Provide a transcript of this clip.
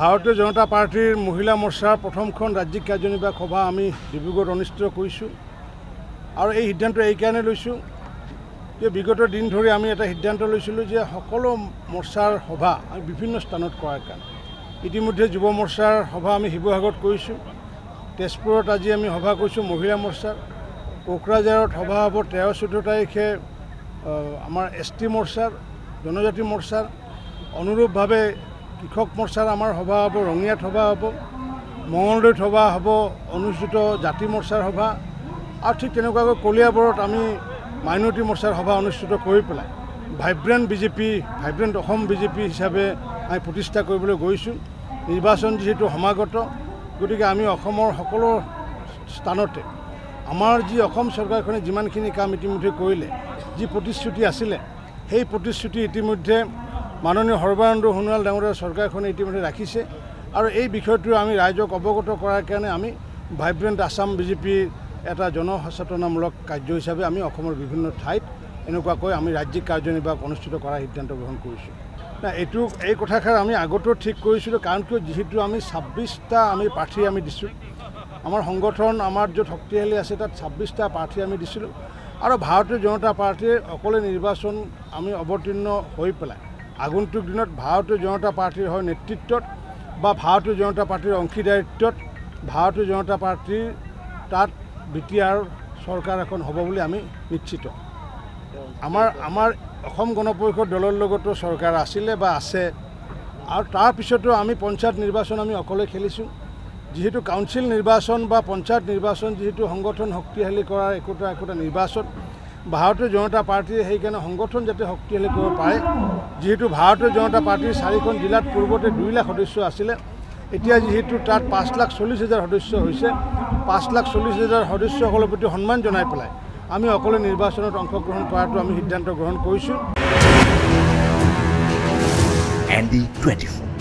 ভাৰতীয় জনতা পাৰ্টিৰ মহিলা মৰ্চাৰ প্ৰথমখন ৰাজ্যিক কাৰ্যনিৰ্বাহক সভা আমি ডিব্ৰুগড়ত অনুষ্ঠিত কৰিছোঁ আৰু এই সিদ্ধান্ত এই কাৰণে লৈছোঁ যে বিগত দিন ধৰি আমি এটা সিদ্ধান্ত লৈছিলোঁ যে সকলো মৰ্চাৰ সভা আমি বিভিন্ন স্থানত কৰাৰ কাৰণে ইতিমধ্যে যুৱ মৰ্চাৰ সভা আমি শিৱসাগৰত কৰিছোঁ, তেজপুৰত আজি আমি সভা কৰিছোঁ মহিলা মৰ্চাৰ, কোকৰাঝাৰত সভা হ'ব 13-14 তাৰিখে আমাৰ ST মৰ্চাৰ, জনজাতি মৰ্চাৰ, অনুৰূপভাৱে কৃষক মৰ্চাৰ আমাৰ সভা হ'ব, ৰঙিয়াত সভা হ'ব, মঙলদৈত সভা হ'ব, অনুসূচিত জাতি মৰ্চাৰ সভা আৰু ঠিক তেনেকুৱাকৈ কলিয়াবৰত আমি মাইনৰিটি মৰ্চাৰ সভা অনুষ্ঠিত কৰি পেলাই vibrant BJP, vibrant Assam BJP হিচাপে আমি প্ৰতিষ্ঠা কৰিবলৈ গৈছোঁ। নিৰ্বাচন যিহেতু সমাগত, গতিকে আমি অসমৰ সকলো স্থানতে আমাৰ যি অসম চৰকাৰখনে যিমানখিনি কাম ইতিমধ্যে কৰিলে, যি প্ৰতিশ্ৰুতি আছিলে সেই প্ৰতিশ্ৰুতি ইতিমধ্যে মাননীয় সৰ্বানন্দ সোণোৱাল ডাঙৰীয়া চৰকাৰখনে ইতিমধ্যে ৰাখিছে আৰু এই বিষয়টো আমি ৰাইজক অৱগত কৰাৰ কাৰণে আমি ভাইব্ৰেণ্ট আছাম বিজেপিৰ এটা জনসচেতনামূলক কাৰ্য হিচাপে আমি অসমৰ বিভিন্ন ঠাইত এনেকুৱাকৈ আমি ৰাজ্যিক কাৰ্যনিৰ্বাহক অনুষ্ঠিত কৰাৰ সিদ্ধান্ত গ্ৰহণ কৰিছোঁ। এই কথাষাৰ আমি আগতেও ঠিক কৰিছিলোঁ, কাৰণ কিয় যিহেতু আমি 26টা আমি প্ৰাৰ্থী আমি দিছোঁ, আমাৰ সংগঠন আমাৰ য'ত শক্তিশালী আছে তাত 26টা প্ৰাৰ্থী আমি দিছিলোঁ আৰু ভাৰতীয় জনতা পাৰ্টীৰ অকলে নিৰ্বাচন আমি অৱতীৰ্ণ হৈ পেলাই আগন্তুক দিনত ভাৰতীয় জনতা পাৰ্টীৰ হয় নেতৃত্বত বা ভাৰতীয় জনতা পাৰ্টীৰ অংশীদাৰিত্বত ভাৰতীয় জনতা পাৰ্টীৰ তাত BTR চৰকাৰ এখন হ'ব বুলি আমি নিশ্চিত। আমাৰ অসম গণ পৰিষদ দলৰ লগতো চৰকাৰ আছিলে বা আছে আৰু তাৰপিছতো আমি পঞ্চায়ত নিৰ্বাচন আমি অকলে খেলিছোঁ। যিহেতু কাউন্সিল নিৰ্বাচন বা পঞ্চায়ত নিৰ্বাচন যিহেতু সংগঠন শক্তিশালী কৰাৰ একোটা নিৰ্বাচন, ভাৰতীয় জনতা পাৰ্টীয়ে সেইকাৰণে সংগঠন যাতে শক্তিশালী কৰিব পাৰে, যিহেতু ভাৰতীয় জনতা পাৰ্টীৰ 4খন জিলাত পূৰ্বতে 2 লাখ সদস্য আছিলে, এতিয়া যিহেতু তাত 5,40,000 সদস্য হৈছে, 5,40,000 সদস্যসকলৰ প্ৰতি সন্মান জনাই পেলাই আমি অকলে নিৰ্বাচনত অংশগ্ৰহণ কৰাটো আমি সিদ্ধান্ত গ্ৰহণ কৰিছোঁ। ND24